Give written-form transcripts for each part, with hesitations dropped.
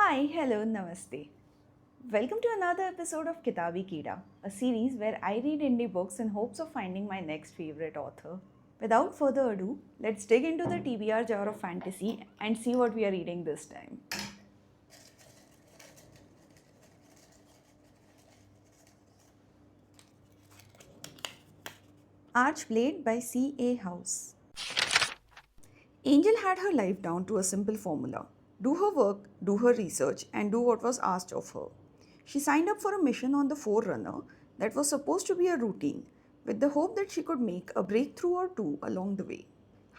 Hi, hello, namaste. Welcome to another episode of Kitabi Keeda, a series where I read indie books in hopes of finding my next favorite author. Without further ado, let's dig into the TBR jar of fantasy and see what we are reading this time. Archblade by C.A. House. Angel had her life down to a simple formula: do her work, do her research, and do what was asked of her. She signed up for a mission on the Forerunner that was supposed to be a routine, with the hope that she could make a breakthrough or two along the way.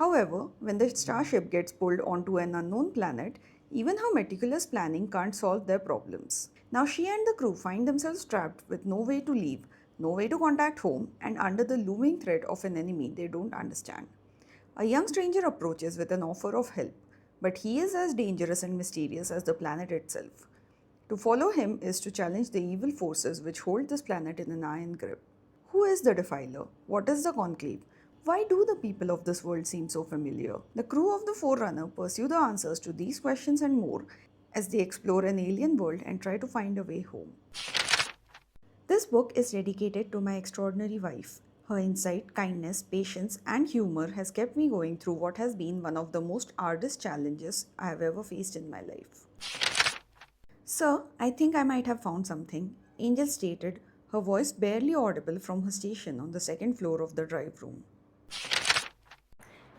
However, when the starship gets pulled onto an unknown planet, even her meticulous planning can't solve their problems. Now she and the crew find themselves trapped with no way to leave, no way to contact home, and under the looming threat of an enemy they don't understand. A young stranger approaches with an offer of help, but he is as dangerous and mysterious as the planet itself. To follow him is to challenge the evil forces which hold this planet in an iron grip. Who is the Defiler? What is the Conclave? Why do the people of this world seem so familiar? The crew of the Forerunner pursue the answers to these questions and more as they explore an alien world and try to find a way home. This book is dedicated to my extraordinary wife. Her insight, kindness, patience, and humor has kept me going through what has been one of the most arduous challenges I have ever faced in my life. Sir, I think I might have found something, Angel stated, her voice barely audible from her station on the second floor of the drive room.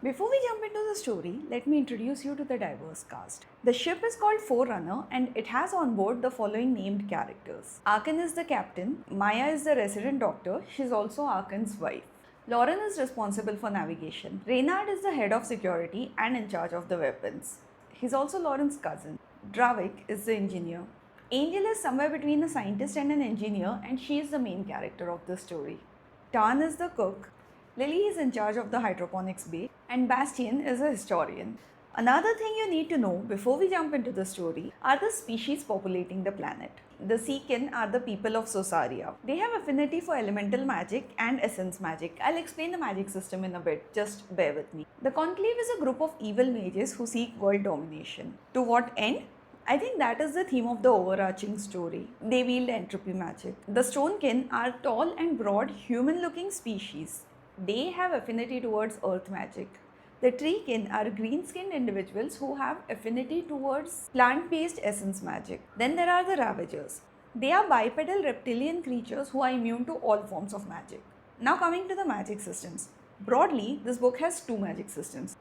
Before we jump into the story, let me introduce you to the diverse cast. The ship is called Forerunner and it has on board the following named characters. Arkan is the captain, Maya is the resident doctor, she's also Arkan's wife. Lauren is responsible for navigation. Reynard is the head of security and in charge of the weapons. He's also Lauren's cousin. Dravik is the engineer. Angel is somewhere between a scientist and an engineer and she is the main character of the story. Tan is the cook. Lily is in charge of the hydroponics bay and Bastian is a historian. Another thing you need to know before we jump into the story are the species populating the planet. The Seekin are the people of Sosaria. They have affinity for elemental magic and essence magic. I'll explain the magic system in a bit, just bear with me. The Conclave is a group of evil mages who seek world domination. To what end? I think that is the theme of the overarching story. They wield entropy magic. The Stonekin are tall and broad human-looking species. They have affinity towards earth magic. The Treekin are green-skinned individuals who have affinity towards plant-based essence magic. Then there are the Ravagers. They are bipedal reptilian creatures who are immune to all forms of magic. Now coming to the magic systems. Broadly, this book has two magic systems.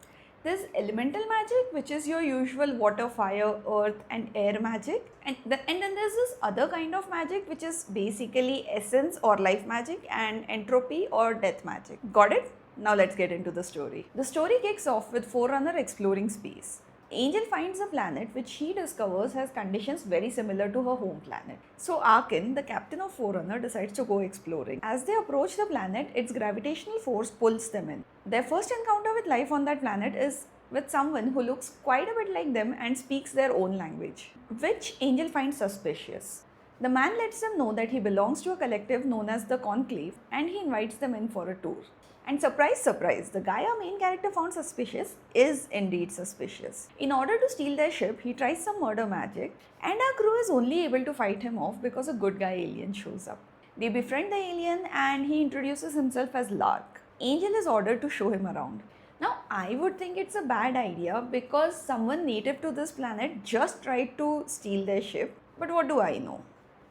There's elemental magic, which is your usual water, fire, earth and air magic. And then there's this other kind of magic, which is basically essence or life magic and entropy or death magic. Got it? Now let's get into the story. The story kicks off with Forerunner exploring space. Angel finds a planet which she discovers has conditions very similar to her home planet. So Arkin, the captain of Forerunner, decides to go exploring. As they approach the planet, its gravitational force pulls them in. Their first encounter with life on that planet is with someone who looks quite a bit like them and speaks their own language, which Angel finds suspicious. The man lets them know that he belongs to a collective known as the Conclave and he invites them in for a tour. And surprise, surprise, the guy our main character found suspicious is indeed suspicious. In order to steal their ship, he tries some murder magic and our crew is only able to fight him off because a good guy alien shows up. They befriend the alien and he introduces himself as Lark. Angel is ordered to show him around. Now, I would think it's a bad idea because someone native to this planet just tried to steal their ship, but what do I know?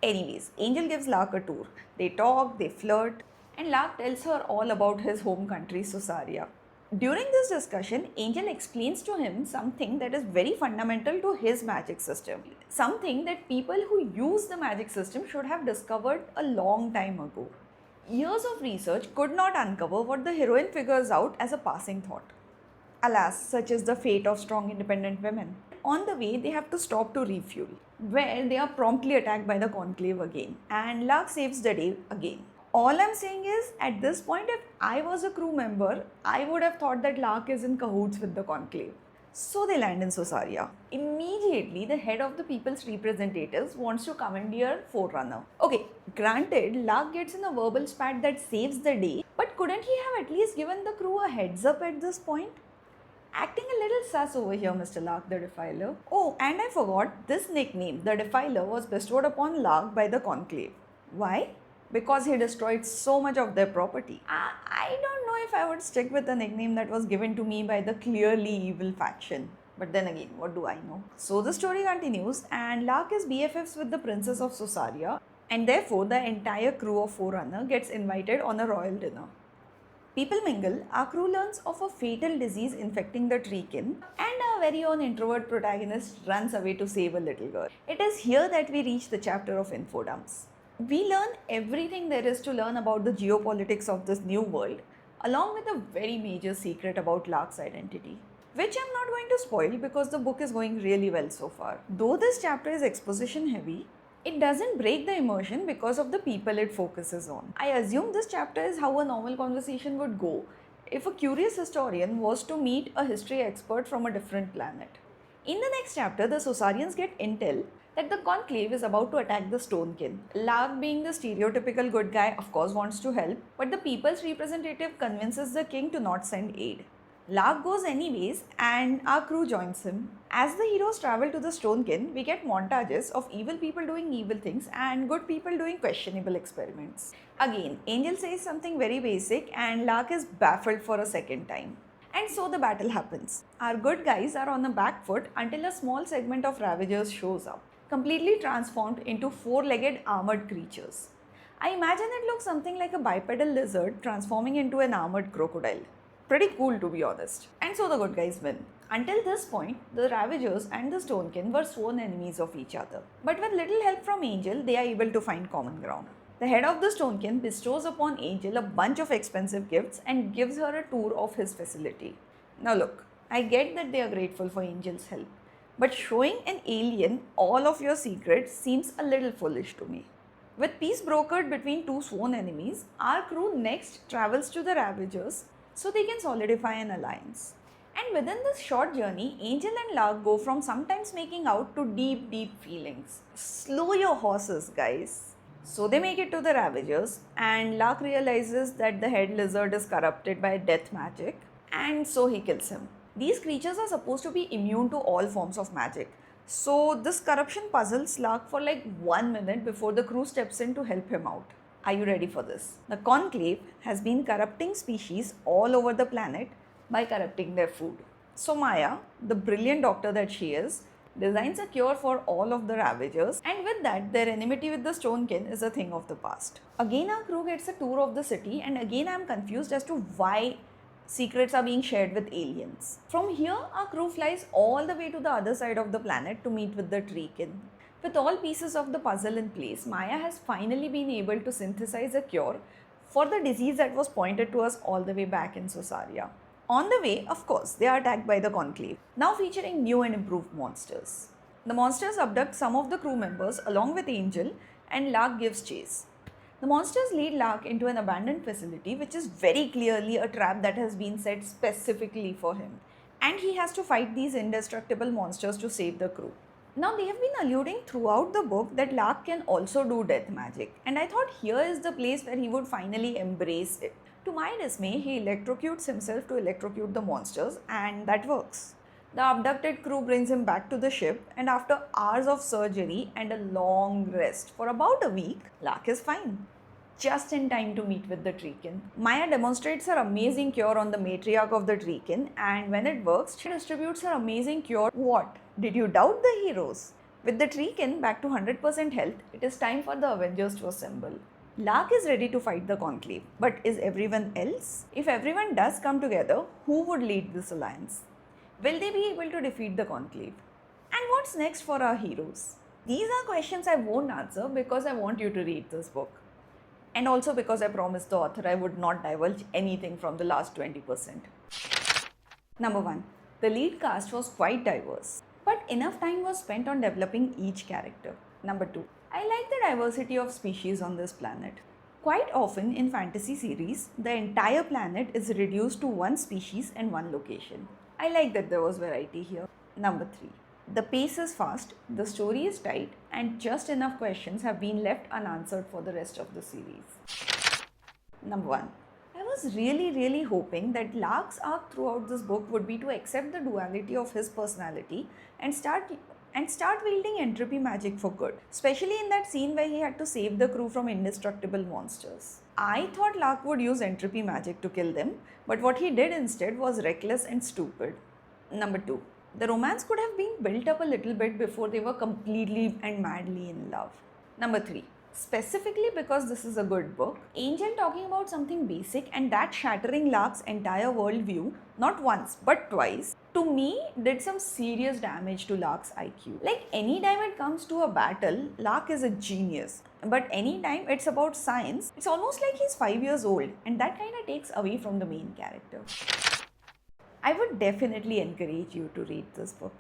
Anyways, Angel gives Lark a tour. They talk, they flirt, and Lark tells her all about his home country, Sosaria. During this discussion, Angel explains to him something that is very fundamental to his magic system. Something that people who use the magic system should have discovered a long time ago. Years of research could not uncover what the heroine figures out as a passing thought. Alas, such is the fate of strong independent women. On the way, they have to stop to refuel, where they are promptly attacked by the Conclave again, and Lark saves the day again. All I'm saying is, at this point, if I was a crew member, I would have thought that Lark is in cahoots with the Conclave. So they land in Sosaria. Immediately, the head of the people's representatives wants to commandeer Forerunner. Okay, granted, Lark gets in a verbal spat that saves the day, but couldn't he have at least given the crew a heads up at this point? Acting a little sus over here, Mr. Lark the Defiler. Oh, and I forgot, this nickname, the Defiler, was bestowed upon Lark by the Conclave. Why? Because he destroyed so much of their property. I don't know if I would stick with a nickname that was given to me by the clearly evil faction. But then again, what do I know? So the story continues, and Lark is BFFs with the Princess of Sosaria, and therefore the entire crew of Forerunner gets invited on a royal dinner. People mingle, our crew learns of a fatal disease infecting the treekin, and our very own introvert protagonist runs away to save a little girl. It is here that we reach the chapter of infodumps. We learn everything there is to learn about the geopolitics of this new world, along with a very major secret about Lark's identity, which I'm not going to spoil because the book is going really well so far. Though this chapter is exposition heavy, it doesn't break the immersion because of the people it focuses on. I assume this chapter is how a normal conversation would go if a curious historian was to meet a history expert from a different planet. In the next chapter, the Sosarians get intel that the Conclave is about to attack the Stonekin. Lark, being the stereotypical good guy, of course wants to help, but the people's representative convinces the king to not send aid. Lark goes anyways, and our crew joins him. As the heroes travel to the Stonekin, we get montages of evil people doing evil things and good people doing questionable experiments. Again, Angel says something very basic and Lark is baffled for a second time. And so the battle happens. Our good guys are on the back foot until a small segment of Ravagers shows up, completely transformed into four-legged armored creatures. I imagine it looks something like a bipedal lizard transforming into an armored crocodile. Pretty cool, to be honest. And so the good guys win. Until this point, the Ravagers and the Stonekin were sworn enemies of each other. But with little help from Angel, they are able to find common ground. The head of the Stonekin bestows upon Angel a bunch of expensive gifts and gives her a tour of his facility. Now look, I get that they are grateful for Angel's help, but showing an alien all of your secrets seems a little foolish to me. With peace brokered between two sworn enemies, our crew next travels to the Ravagers so they can solidify an alliance. And within this short journey, Angel and Lark go from sometimes making out to deep, deep feelings. Slow your horses, guys. So they make it to the Ravagers, and Lark realizes that the head lizard is corrupted by death magic, and so he kills him. These creatures are supposed to be immune to all forms of magic. So this corruption puzzles Lark for like 1 minute before the crew steps in to help him out. Are you ready for this? The Conclave has been corrupting species all over the planet by corrupting their food. So Maya, the brilliant doctor that she is, designs a cure for all of the Ravagers, and with that, their enmity with the Stonekin is a thing of the past. Again, our crew gets a tour of the city, and again I am confused as to why secrets are being shared with aliens. From here, our crew flies all the way to the other side of the planet to meet with the Treekin. With all pieces of the puzzle in place, Maya has finally been able to synthesize a cure for the disease that was pointed to us all the way back in Sosaria. On the way, of course, they are attacked by the Conclave, now featuring new and improved monsters. The monsters abduct some of the crew members along with Angel, and Lark gives chase. The monsters lead Lark into an abandoned facility, which is very clearly a trap that has been set specifically for him, and he has to fight these indestructible monsters to save the crew. Now, they have been alluding throughout the book that Lark can also do death magic, and I thought here is the place where he would finally embrace it. To my dismay, he electrocutes himself to electrocute the monsters, and that works. The abducted crew brings him back to the ship, and after hours of surgery and a long rest for about a week, Lark is fine. Just in time to meet with the Treekin. Maya demonstrates her amazing cure on the matriarch of the Treekin, and when it works, she distributes her amazing cure. What? Did you doubt the heroes? With the Treekin back to 100% health, it is time for the Avengers to assemble. Lark is ready to fight the Conclave, but is everyone else? If everyone does come together, who would lead this alliance? Will they be able to defeat the Conclave? And what's next for our heroes? These are questions I won't answer because I want you to read this book. And also because I promised the author I would not divulge anything from the last 20%. Number 1. The lead cast was quite diverse, but enough time was spent on developing each character. Number 2. I like the diversity of species on this planet. Quite often in fantasy series, the entire planet is reduced to one species and one location. I like that there was variety here. Number 3. The pace is fast, the story is tight, and just enough questions have been left unanswered for the rest of the series. Number 1. I was was really hoping that Lark's arc throughout this book would be to accept the duality of his personality and start wielding entropy magic for good, especially in that scene where he had to save the crew from indestructible monsters. I thought Lark would use entropy magic to kill them, but what he did instead was reckless and stupid. Number 2. The romance could have been built up a little bit before they were completely and madly in love. Number 3. Specifically because this is a good book, Angel talking about something basic and that shattering Lark's entire worldview, not once but twice, to me did some serious damage to Lark's IQ. Like anytime it comes to a battle, Lark is a genius. But anytime it's about science, it's almost like he's 5 years old, and that kind of takes away from the main character. I would definitely encourage you to read this book.